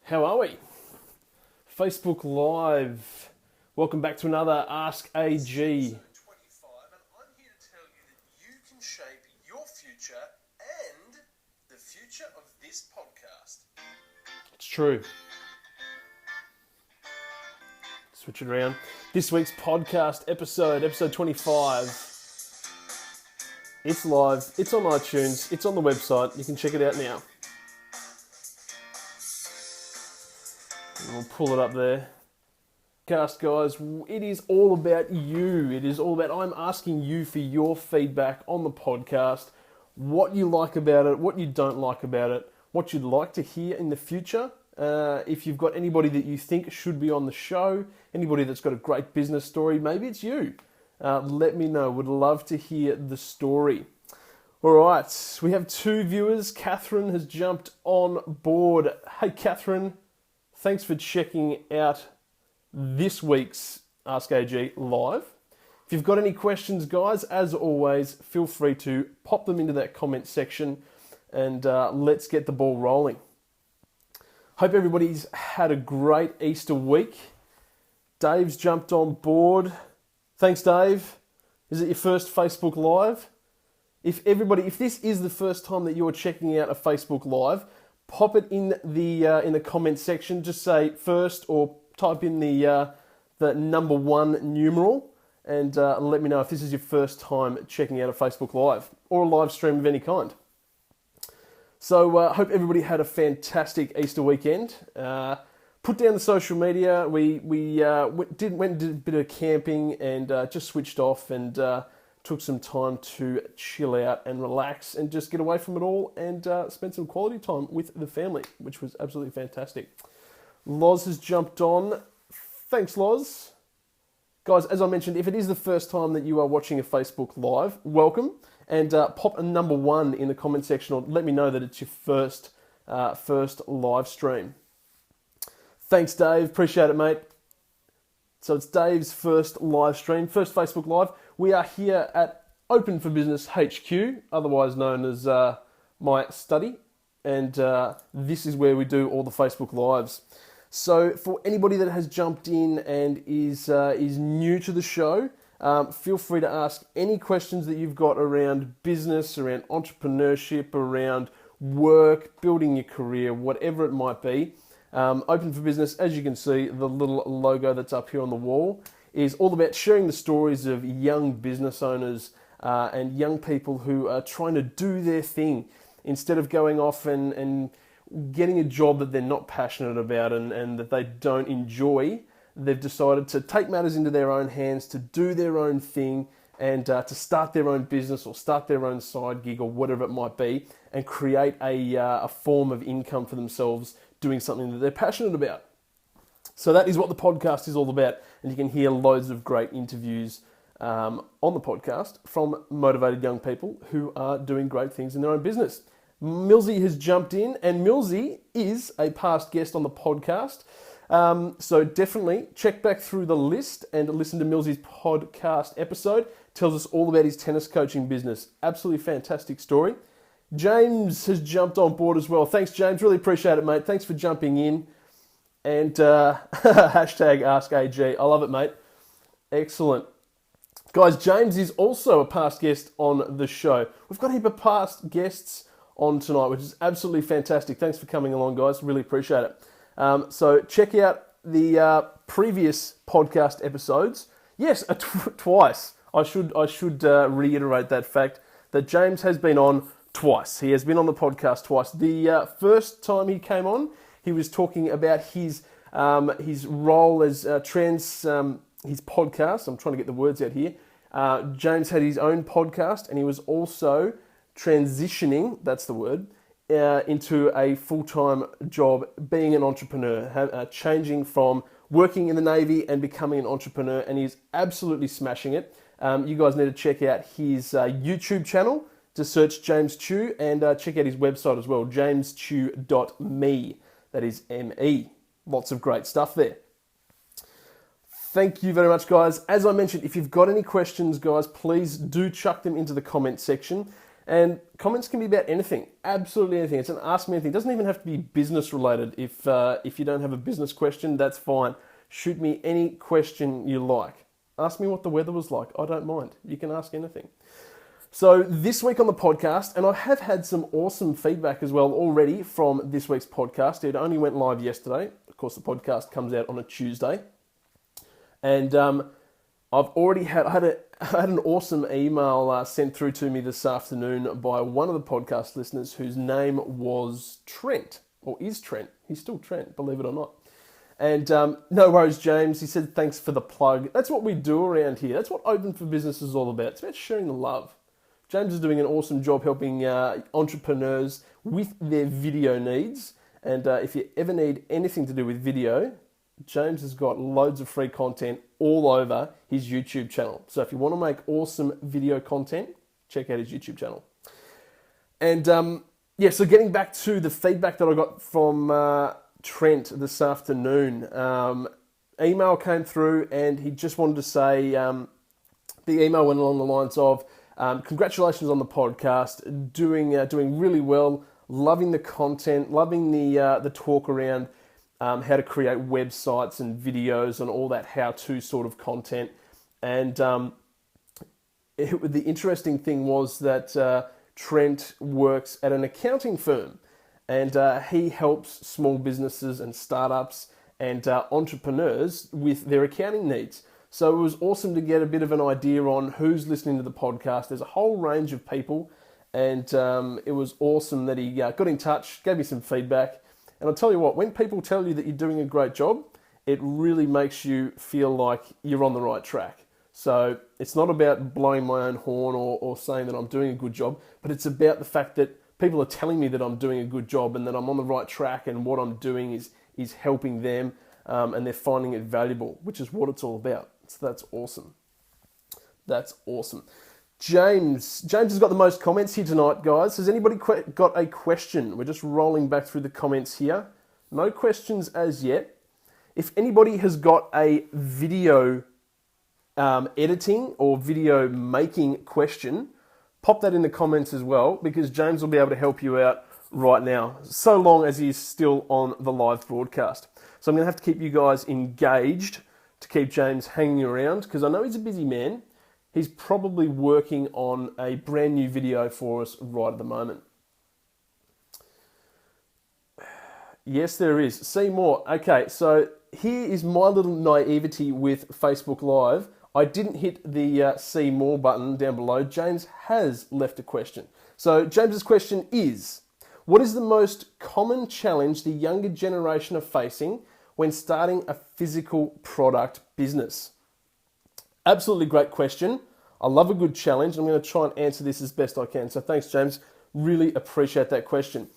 How are we? Facebook Live. Welcome back to another Ask AG. Episode 25, and I'm here to tell you that you can shape your future and the future of this podcast. It's true. Switch it around. This week's podcast episode 25. It's live, it's on iTunes, it's on the website. You can check it out now. We'll pull it up there. Cast, guys, it is all about you. It is all about, I'm asking you for your feedback on the podcast, what you like about it, what you don't like about it, what you'd like to hear in the future. If you've got anybody that you think should be on the show, anybody that's got a great business story, maybe it's you. Let me know. Would love to hear the story. All right, we have two viewers. Catherine has jumped on board. Hey, Catherine. Thanks for checking out this week's Ask AG Live. If you've got any questions, guys, as always, feel free to pop them into that comment section and let's get the ball rolling. Hope everybody's had a great Easter week. Dave's jumped on board. Thanks, Dave. Is it your first Facebook Live? If this is the first time that you're checking out a Facebook Live, pop it in the comment section. Just say first or type in the number 1 numeral and let me know if this is your first time checking out a Facebook Live or a live stream of any kind. So hope everybody had a fantastic Easter weekend. Put down the social media. We went and did a bit of camping and just switched off and took some time to chill out and relax and just get away from it all and spend some quality time with the family, which was absolutely fantastic. Loz has jumped on. Thanks, Loz. Guys, as I mentioned, if it is the first time that you are watching a Facebook Live, welcome. And pop a number 1 in the comment section or let me know that it's your first live stream. Thanks, Dave. Appreciate it, mate. So it's Dave's first live stream, first Facebook Live. We are here at Open for Business HQ, otherwise known as my study. And this is where we do all the Facebook Lives. So for anybody that has jumped in and is new to the show, feel free to ask any questions that you've got around business, around entrepreneurship, around work, building your career, whatever it might be. Open for Business, as you can see, the little logo that's up here on the wall, is all about sharing the stories of young business owners and young people who are trying to do their thing instead of going off and getting a job that they're not passionate about and that they don't enjoy. They've decided to take matters into their own hands, to do their own thing, and to start their own business or start their own side gig or whatever it might be, and create a form of income for themselves doing something that they're passionate about. So that is what the podcast is all about, and you can hear loads of great interviews on the podcast from motivated young people who are doing great things in their own business. Millsy has jumped in, and Millsy is a past guest on the podcast. So definitely check back through the list and listen to Millsy's podcast episode. Tells us all about his tennis coaching business. Absolutely fantastic story. James has jumped on board as well. Thanks, James. Really appreciate it, mate. Thanks for jumping in. And hashtag AskAG. I love it, mate. Excellent. Guys, James is also a past guest on the show. We've got a heap of past guests on tonight, which is absolutely fantastic. Thanks for coming along, guys. Really appreciate it. So check out the previous podcast episodes. Yes, twice. I should reiterate that fact that James has been on twice. He has been on the podcast twice. The first time he came on, he was talking about his role as his podcast. I'm trying to get the words out here. James had his own podcast, and he was also transitioning, that's the word, into a full-time job, being an entrepreneur, changing from working in the Navy and becoming an entrepreneur, and he's absolutely smashing it. You guys need to check out his YouTube channel. Just search James Chew and check out his website as well, jameschew.me. That is M-E. Lots of great stuff there. Thank you very much, guys. As I mentioned, if you've got any questions, guys, please do chuck them into the comment section. And comments can be about anything, absolutely anything. It's an ask me anything. It doesn't even have to be business related. If you don't have a business question, that's fine. Shoot me any question you like. Ask me what the weather was like. I don't mind. You can ask anything. So this week on the podcast, and I have had some awesome feedback as well already from this week's podcast. It only went live yesterday. Of course, the podcast comes out on a Tuesday. And I've already had an awesome email sent through to me this afternoon by one of the podcast listeners whose name was Trent, or is Trent. He's still Trent, believe it or not. And no worries, James. He said, thanks for the plug. That's what we do around here. That's what Open for Business is all about. It's about sharing the love. James is doing an awesome job helping entrepreneurs with their video needs. And if you ever need anything to do with video, James has got loads of free content all over his YouTube channel. So if you want to make awesome video content, check out his YouTube channel. And so getting back to the feedback that I got from Trent this afternoon, email came through and he just wanted to say, the email went along the lines of, congratulations on the podcast, doing really well, loving the content, loving the talk around how to create websites and videos and all that how-to sort of content. And the interesting thing was that Trent works at an accounting firm, and he helps small businesses and startups and entrepreneurs with their accounting needs. So it was awesome to get a bit of an idea on who's listening to the podcast. There's a whole range of people, and it was awesome that he got in touch, gave me some feedback. And I'll tell you what, when people tell you that you're doing a great job, it really makes you feel like you're on the right track. So it's not about blowing my own horn or saying that I'm doing a good job, but it's about the fact that people are telling me that I'm doing a good job and that I'm on the right track and what I'm doing is helping them, and they're finding it valuable, which is what it's all about. So that's awesome. That's awesome. James has got the most comments here tonight, guys. Has anybody got a question? We're just rolling back through the comments here. No questions as yet. If anybody has got a video editing or video making question, pop that in the comments as well, because James will be able to help you out right now, so long as he's still on the live broadcast. So I'm going to have to keep you guys engaged to keep James hanging around, because I know he's a busy man. He's probably working on a brand new video for us right at the moment. Yes, there is. See more. Okay, so here is my little naivety with Facebook Live. I didn't hit the see more button down below. James has left a question. So James's question is, what is the most common challenge the younger generation are facing when starting a physical product business? Absolutely great question. I love a good challenge. I'm going to try and answer this as best I can. So thanks, James. Really appreciate that question.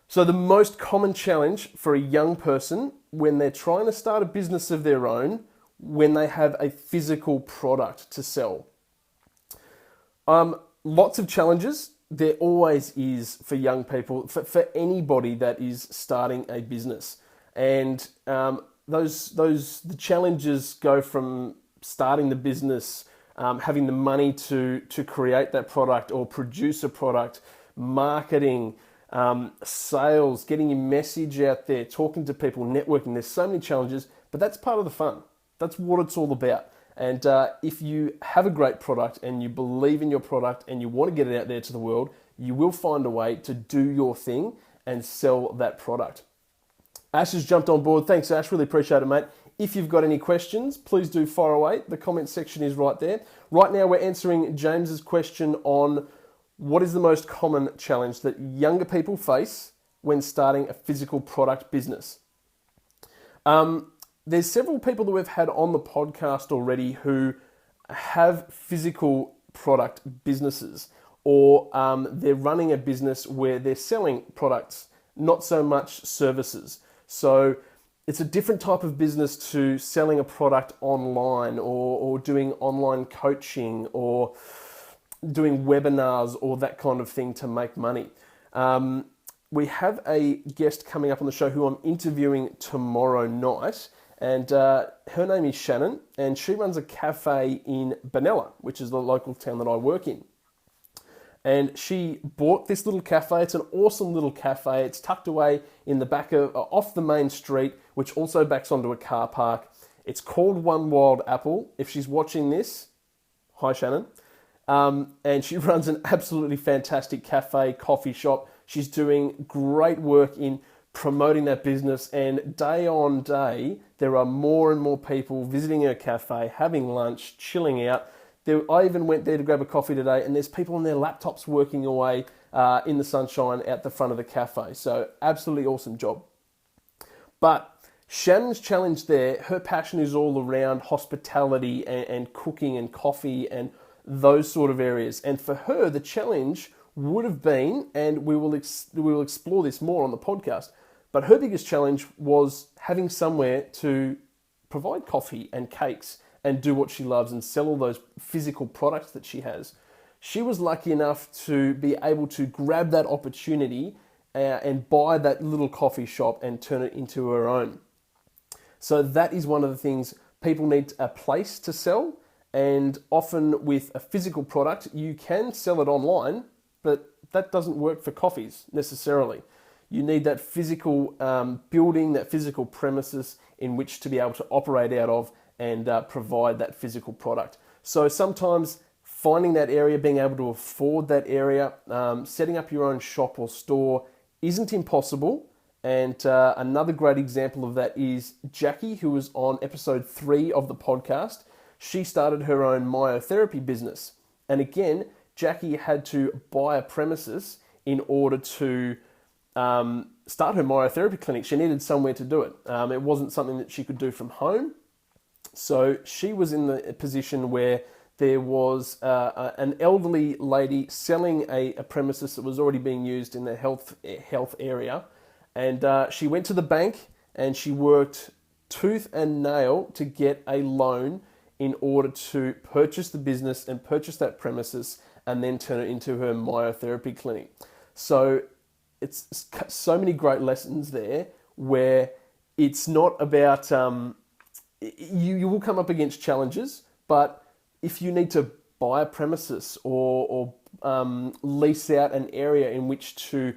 So the most common challenge for a young person when they're trying to start a business of their own, when they have a physical product to sell. Lots of challenges. There always is for young people, for anybody that is starting a business. And the challenges go from starting the business, having the money to create that product or produce a product, marketing, sales, getting your message out there, talking to people, networking. There's so many challenges, but that's part of the fun. That's what it's all about. And if you have a great product and you believe in your product and you want to get it out there to the world, you will find a way to do your thing and sell that product. Ash has jumped on board. Thanks, Ash. Really appreciate it, mate. If you've got any questions, please do fire away. The comment section is right there. Right now, we're answering James's question on what is the most common challenge that younger people face when starting a physical product business. There's several people that we've had on the podcast already who have physical product businesses, or they're running a business where they're selling products, not so much services. So it's a different type of business to selling a product online or doing online coaching or doing webinars or that kind of thing to make money. We have a guest coming up on the show who I'm interviewing tomorrow night, and her name is Shannon, and she runs a cafe in Benalla, which is the local town that I work in. And she bought this little cafe. It's an awesome little cafe. It's tucked away in the back of, off the main street, which also backs onto a car park. It's called One Wild Apple. If she's watching this, hi Shannon. And she runs an absolutely fantastic cafe, coffee shop. She's doing great work in promoting that business, and day on day, there are more and more people visiting her cafe, having lunch, chilling out. I even went there to grab a coffee today, and there's people on their laptops working away in the sunshine out the front of the cafe. So absolutely awesome job. But Shannon's challenge there, her passion is all around hospitality and cooking and coffee and those sort of areas. And for her, the challenge would have been, and we will explore this more on the podcast, but her biggest challenge was having somewhere to provide coffee and cakes and do what she loves and sell all those physical products that she has. She was lucky enough to be able to grab that opportunity and buy that little coffee shop and turn it into her own. So that is one of the things. People need a place to sell, and often with a physical product, you can sell it online, but that doesn't work for coffees necessarily. You need that physical building, that physical premises in which to be able to operate out of and provide that physical product. So sometimes finding that area, being able to afford that area, setting up your own shop or store isn't impossible. And another great example of that is Jackie, who was on episode 3 of the podcast. She started her own myotherapy business. And again, Jackie had to buy a premises in order to start her myotherapy clinic. She needed somewhere to do it. It wasn't something that she could do from home. So she was in the position where there was an elderly lady selling a premises that was already being used in the health area. And she went to the bank and she worked tooth and nail to get a loan in order to purchase the business and purchase that premises and then turn it into her myotherapy clinic. So it's so many great lessons there where it's not about, you will come up against challenges, but if you need to buy a premises or lease out an area in which to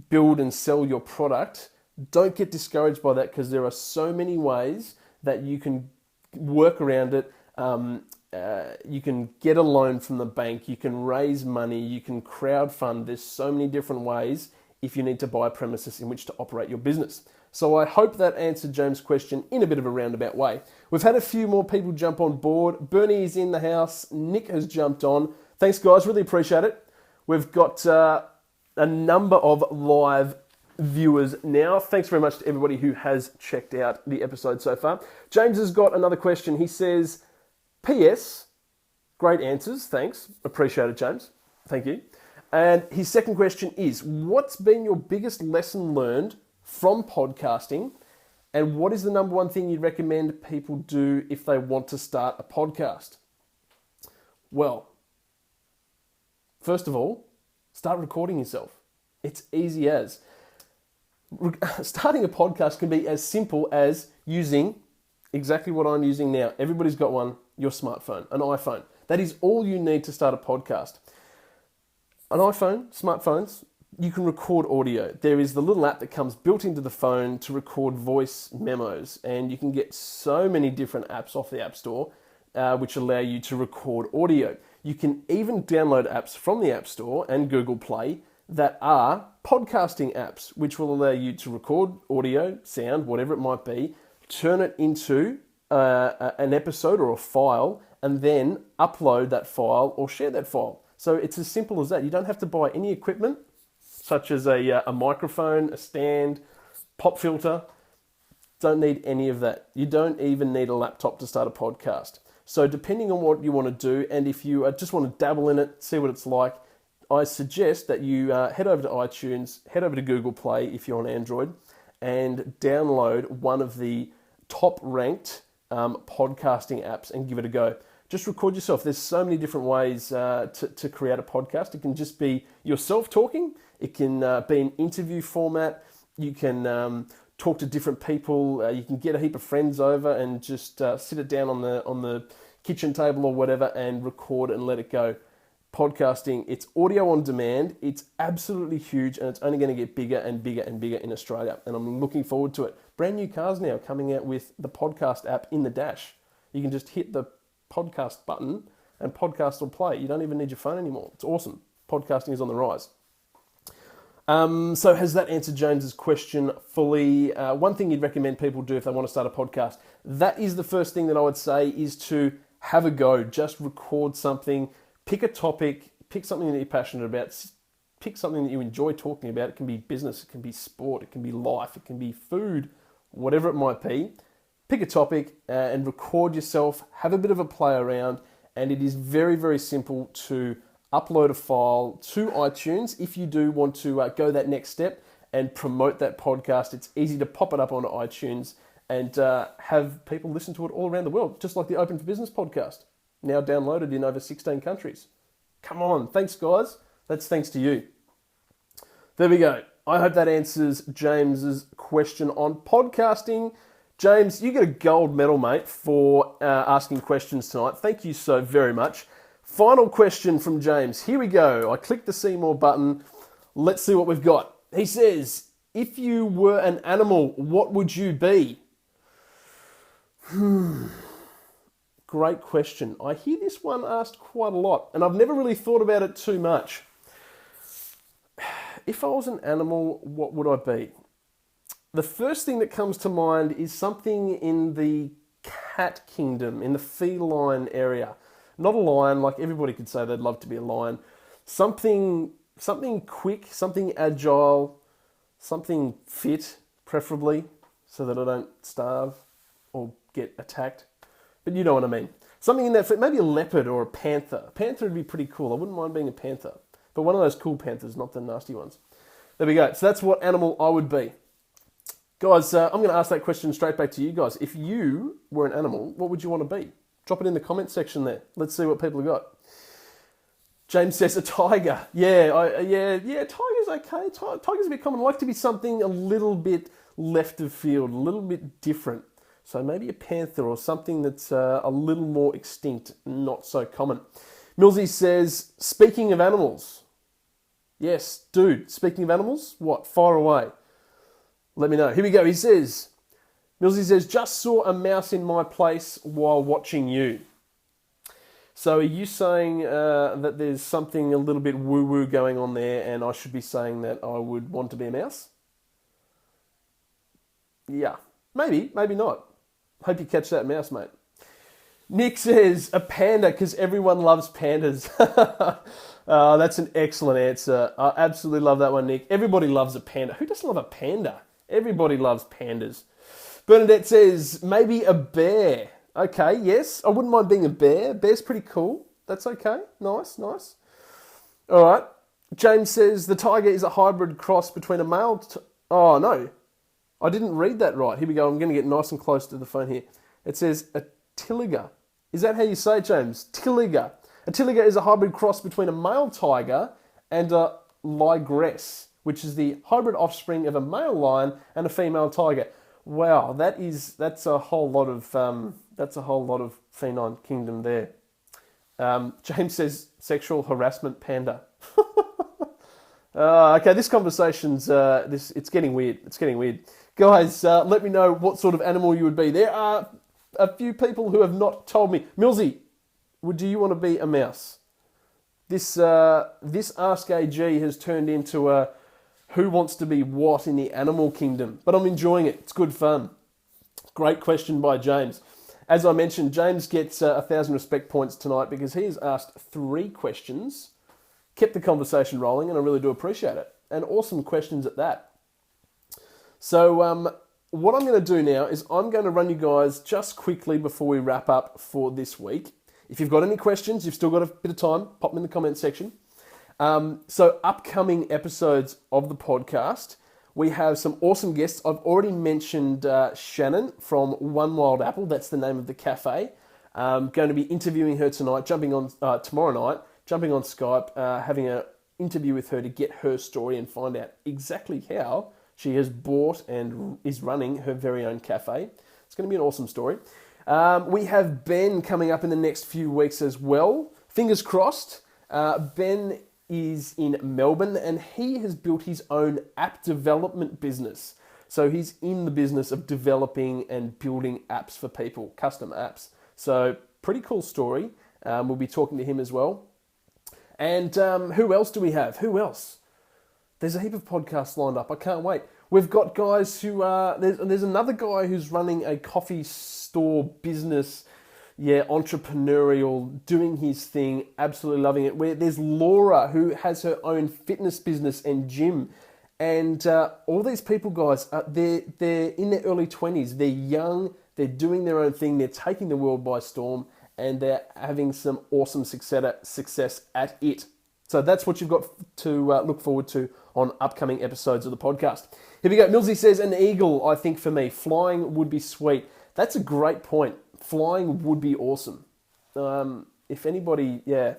build and sell your product, don't get discouraged by that, because there are so many ways that you can work around it. You can get a loan from the bank, you can raise money, you can crowdfund. There's so many different ways if you need to buy a premises in which to operate your business. So I hope that answered James' question in a bit of a roundabout way. We've had a few more people jump on board. Bernie is in the house. Nick has jumped on. Thanks, guys. Really appreciate it. We've got a number of live viewers now. Thanks very much to everybody who has checked out the episode so far. James has got another question. He says, P.S. Great answers. Thanks. Appreciate it, James. Thank you. And his second question is, what's been your biggest lesson learned from podcasting, and what is the number one thing you'd recommend people do if they want to start a podcast? Well, first of all, start recording yourself. It's easy as. Starting a podcast can be as simple as using exactly what I'm using now. Everybody's got one, your smartphone, an iPhone. That is all you need to start a podcast. An iPhone, smartphones, you can record audio. There is the little app that comes built into the phone to record voice memos, and you can get so many different apps off the App Store which allow you to record audio. You can even download apps from the App Store and Google Play that are podcasting apps, which will allow you to record audio, sound, whatever it might be, turn it into an episode or a file, and then upload that file or share that file. So it's as simple as that. You don't have to buy any equipment, such as a microphone, a stand, pop filter. Don't need any of that. You don't even need a laptop to start a podcast. So depending on what you want to do, and if you just want to dabble in it, see what it's like, I suggest that you head over to iTunes, head over to Google Play if you're on Android, and download one of the top-ranked podcasting apps and give it a go. Just record yourself. There's so many different ways to create a podcast. It can just be yourself talking. It can be an interview format. You can talk to different people. You can get a heap of friends over and just sit it down on the kitchen table or whatever and record and let it go. podcasting. It's audio on demand. It's absolutely huge, and it's only going to get bigger and bigger and bigger in Australia. And I'm looking forward to it. Brand new cars now coming out with the podcast app in the dash. You can just hit the podcast button and podcast will play. You don't even need your phone anymore. It's awesome. Podcasting is on the rise. So has that answered James's question fully? One thing you'd recommend people do if they want to start a podcast, that is the first thing that I would say, is to have a go. Just record something, pick a topic, pick something that you're passionate about, pick something that you enjoy talking about. It can be business, it can be sport, it can be life, it can be food, whatever it might be. Pick a topic and record yourself, have a bit of a play around, and it is very, very simple to upload a file to iTunes if you do want to go that next step and promote that podcast. It's easy to pop it up onto iTunes and have people listen to it all around the world, just like the Open for Business podcast, now downloaded in over 16 countries. Come on, thanks guys. That's thanks to you. There we go. I hope that answers James's question on podcasting. James, you get a gold medal, mate, for asking questions tonight. Thank you so very much. Final question from James. Here we go. I clicked the see more button. Let's see what we've got. He says, if you were an animal, what would you be? Great question. I hear this one asked quite a lot, and I've never really thought about it too much. If I was an animal, what would I be? The first thing that comes to mind is something in the cat kingdom, in the feline area. Not a lion, like everybody could say they'd love to be a lion. Something quick, something agile, something fit, preferably, so that I don't starve or get attacked. But you know what I mean. Something in that fit, maybe a leopard or a panther. A panther would be pretty cool. I wouldn't mind being a panther. But one of those cool panthers, not the nasty ones. There we go. So that's what animal I would be. Guys, I'm going to ask that question straight back to you guys. If you were an animal, what would you want to be? Drop it in the comment section there. Let's see what people have got. James says a tiger. Yeah, tiger's okay. Tiger's a bit common. I like to be something a little bit left of field, a little bit different. So maybe a panther or something that's a little more extinct, not so common. Millsy says, speaking of animals. Yes, dude, speaking of animals, what? Fire away. Let me know. Here we go. He says, Millsy says, just saw a mouse in my place while watching you. So are you saying that there's something a little bit woo-woo going on there and I should be saying that I would want to be a mouse? Yeah, maybe not. Hope you catch that mouse, mate. Nick says, a panda, because everyone loves pandas. That's an excellent answer. I absolutely love that one, Nick. Everybody loves a panda. Who doesn't love a panda? Everybody loves pandas. Bernadette says, maybe a bear. Okay, yes. I wouldn't mind being a bear. Bear's pretty cool. That's okay. Nice. All right. James says, the tiger is a hybrid cross between a male... Oh, no. I didn't read that right. Here we go. I'm going to get nice and close to the phone here. It says a tiliga. Is that how you say it, James? Tiliga. A tiliga is a hybrid cross between a male tiger and a ligress, which is the hybrid offspring of a male lion and a female tiger. Wow, that's a whole lot of feline kingdom there. James says sexual harassment panda. Okay, this conversation's it's getting weird. It's getting weird, guys. Let me know what sort of animal you would be. There are a few people who have not told me. Millsy, do you want to be a mouse? This Ask AG has turned into a who wants to be what in the animal kingdom, but I'm enjoying it. It's good fun. Great question by James. As I mentioned, James gets 1,000 respect points tonight because he has asked 3 questions, kept the conversation rolling, and I really do appreciate it. And awesome questions at that. So what I'm going to do now is I'm going to run you guys just quickly before we wrap up for this week. If you've got any questions, you've still got a bit of time, pop them in the comment section. So upcoming episodes of the podcast, we have some awesome guests. I've already mentioned Shannon from One Wild Apple. That's the name of the cafe. Going to be interviewing her tonight, tomorrow night, jumping on Skype, having an interview with her to get her story and find out exactly how she has bought and is running her very own cafe. It's going to be an awesome story. We have Ben coming up in the next few weeks as well. Fingers crossed. Ben is in Melbourne and he has built his own app development business. So he's in the business of developing and building apps for people, custom apps. So pretty cool story. We'll be talking to him as well. And who else do we have? Who else? There's a heap of podcasts lined up. I can't wait. We've got guys who are... There's another guy who's running a coffee store business, entrepreneurial, doing his thing, absolutely loving it. There's Laura, who has her own fitness business and gym. And all these people, guys, they're in their early 20s. They're young, they're doing their own thing, they're taking the world by storm, and they're having some awesome success at it. So that's what you've got to look forward to on upcoming episodes of the podcast. Here we go. Millsy says, an eagle, I think for me. Flying would be sweet. That's a great point. Flying would be awesome. If anybody, I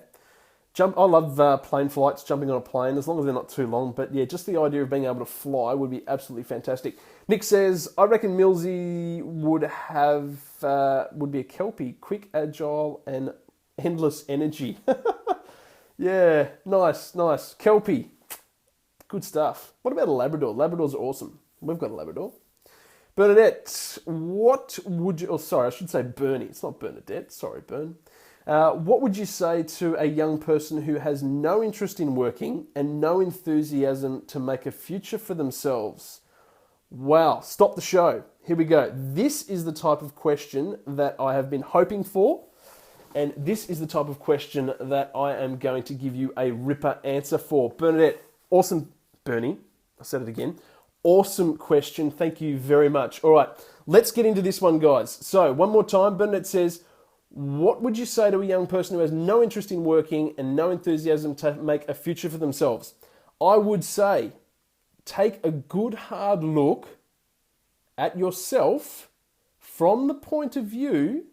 love plane flights, jumping on a plane, as long as they're not too long. But yeah, just the idea of being able to fly would be absolutely fantastic. Nick says, I reckon Millsy would be a Kelpie, quick, agile, and endless energy. Yeah, nice. Kelpie, good stuff. What about a Labrador? Labradors are awesome. We've got a Labrador. Bernadette, I should say Bernie. It's not Bernadette. Sorry, Bern. What would you say to a young person who has no interest in working and no enthusiasm to make a future for themselves? Wow, stop the show. Here we go. This is the type of question that I have been hoping for, and this is the type of question that I am going to give you a ripper answer for. Bernadette, awesome. Bernie, I said it again. Awesome question. Thank you very much. All right, let's get into this one, guys. So, one more time, Bernadette says, what would you say to a young person who has no interest in working and no enthusiasm to make a future for themselves? I would say, take a good hard look at yourself from the point of view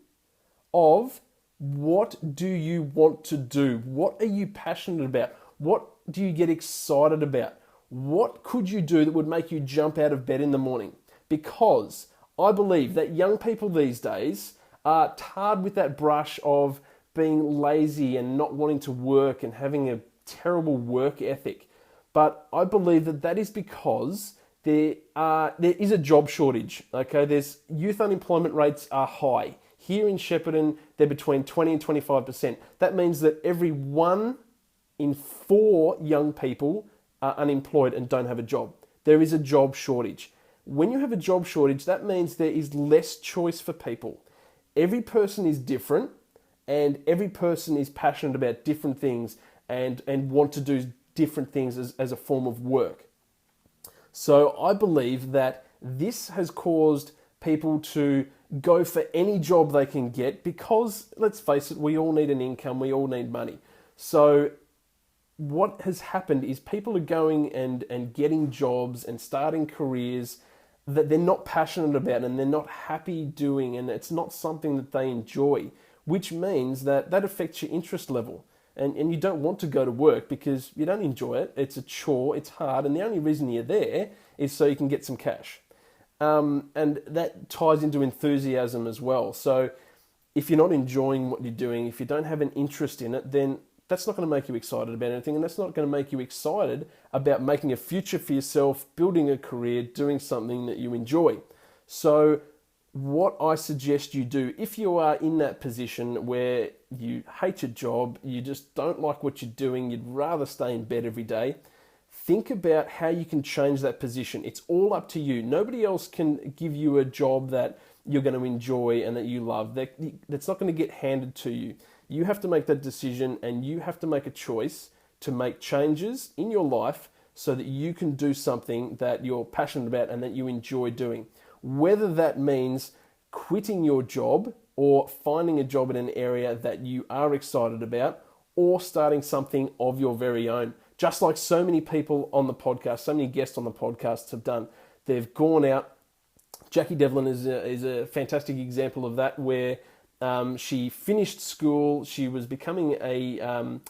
of what do you want to do? What are you passionate about? What do you get excited about? What could you do that would make you jump out of bed in the morning? Because I believe that young people these days are tarred with that brush of being lazy and not wanting to work and having a terrible work ethic. But I believe that is because there is a job shortage. Okay, there's youth unemployment rates are high. Here in Shepparton, they're between 20 and 25%. That means that every 1 in 4 young people are unemployed and don't have a job. There is a job shortage. When you have a job shortage, that means there is less choice for people. Every person is different, and every person is passionate about different things and want to do different things as a form of work. So I believe that this has caused people to go for any job they can get because, let's face it, we all need an income, we all need money. So what has happened is people are going and getting jobs and starting careers that they're not passionate about and they're not happy doing, and it's not something that they enjoy, which means that affects your interest level. And you don't want to go to work because you don't enjoy it. It's a chore, it's hard, and the only reason you're there is so you can get some cash. And that ties into enthusiasm as well. So if you're not enjoying what you're doing, if you don't have an interest in it, then that's not going to make you excited about anything, and that's not going to make you excited about making a future for yourself, building a career, doing something that you enjoy. So what I suggest you do, if you are in that position where you hate your job, you just don't like what you're doing, you'd rather stay in bed every day, think about how you can change that position. It's all up to you. Nobody else can give you a job that you're going to enjoy and that you love. That's not going to get handed to you. You have to make that decision, and you have to make a choice to make changes in your life so that you can do something that you're passionate about and that you enjoy doing. Whether that means quitting your job or finding a job in an area that you are excited about, or starting something of your very own. Just like so many people on the podcast, so many guests on the podcast have done. They've gone out. Jackie Devlin is a fantastic example of that, where she finished school. She was becoming a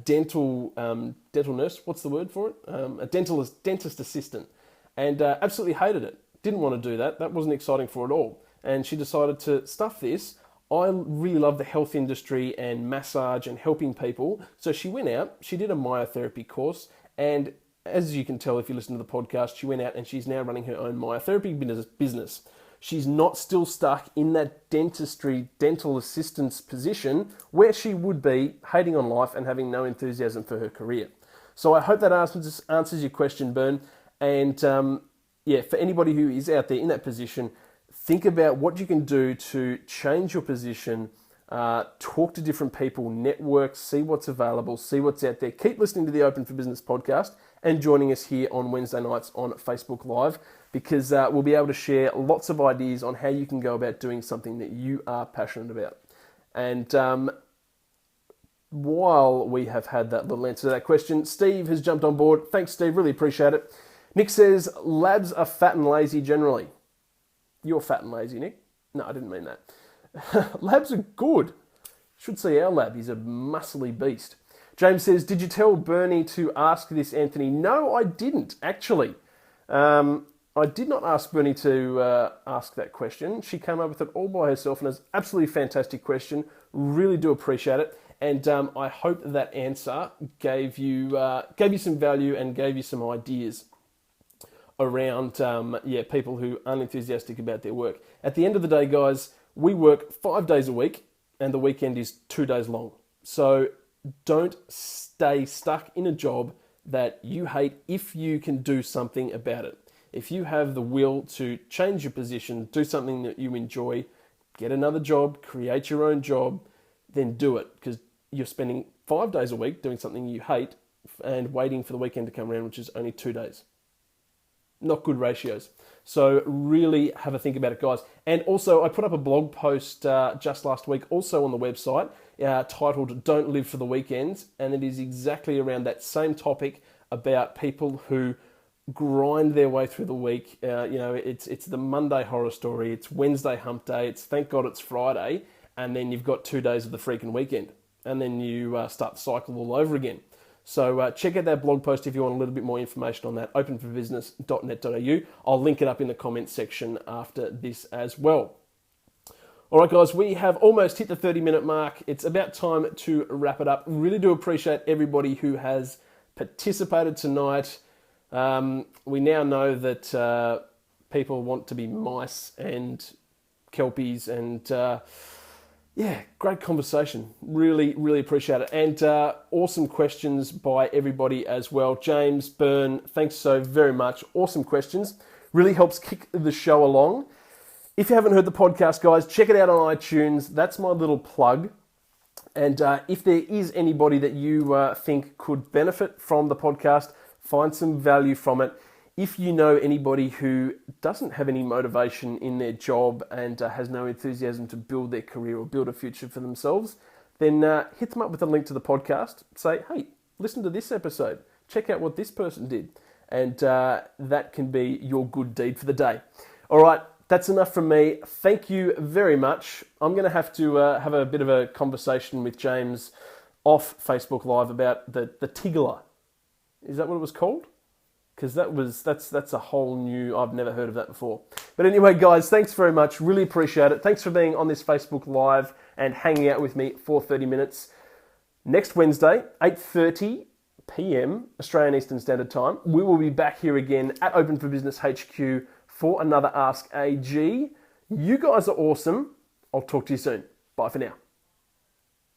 dental nurse. What's the word for it? A dentist assistant, and absolutely hated it. Didn't want to do that. That wasn't exciting for her at all. And she decided to stuff this. I really love the health industry and massage and helping people. So she went out, she did a myotherapy course, and as you can tell if you listen to the podcast, she went out and she's now running her own myotherapy business. She's not still stuck in that dental assistance position where she would be hating on life and having no enthusiasm for her career. So I hope that answers your question, Bern. And for anybody who is out there in that position, think about what you can do to change your position, talk to different people, network, see what's available, see what's out there. Keep listening to the Open for Business podcast and joining us here on Wednesday nights on Facebook Live, because we'll be able to share lots of ideas on how you can go about doing something that you are passionate about. And while we have had that little answer to that question, Steve has jumped on board. Thanks, Steve. Really appreciate it. Nick says, labs are fat and lazy generally. You're fat and lazy, Nick. No, I didn't mean that. Labs are good. Should see our lab. He's a muscly beast. James says, did you tell Bernie to ask this, Anthony? No, I didn't, actually. I did not ask Bernie to ask that question. She came up with it all by herself, and it's an absolutely fantastic question. Really do appreciate it. And I hope that answer gave you some value and gave you some ideas around people who aren't enthusiastic about their work. At the end of the day, guys, we work 5 days a week and the weekend is 2 days long. So don't stay stuck in a job that you hate if you can do something about it. If you have the will to change your position, do something that you enjoy, get another job, create your own job, then do it, because you're spending 5 days a week doing something you hate and waiting for the weekend to come around, which is only 2 days. Not good ratios. So really have a think about it, guys. And also, I put up a blog post just last week, also on the website, titled Don't Live for the Weekends. And it is exactly around that same topic about people who grind their way through the week. It's the Monday horror story. It's Wednesday hump day. It's thank God it's Friday. And then you've got 2 days of the freaking weekend. And then you start the cycle all over again. So check out that blog post if you want a little bit more information on that, openforbusiness.net.au. I'll link it up in the comments section after this as well. All right, guys, we have almost hit the 30-minute mark. It's about time to wrap it up. Really do appreciate everybody who has participated tonight. We now know that people want to be mice and kelpies and... great conversation. Really, really appreciate it. And awesome questions by everybody as well. James, Bern, thanks so very much. Awesome questions. Really helps kick the show along. If you haven't heard the podcast, guys, check it out on iTunes. That's my little plug. And if there is anybody that you think could benefit from the podcast, find some value from it. If you know anybody who doesn't have any motivation in their job and has no enthusiasm to build their career or build a future for themselves, then hit them up with a link to the podcast. Say, hey, listen to this episode. Check out what this person did. And that can be your good deed for the day. All right, that's enough from me. Thank you very much. I'm going to have to have a bit of a conversation with James off Facebook Live about the Tigler. Is that what it was called? Because that's a whole new, I've never heard of that before. But anyway, guys, thanks very much. Really appreciate it. Thanks for being on this Facebook Live and hanging out with me for 30 minutes. Next Wednesday, 8:30 p.m. Australian Eastern Standard Time, we will be back here again at Open for Business HQ for another Ask AG. You guys are awesome. I'll talk to you soon. Bye for now.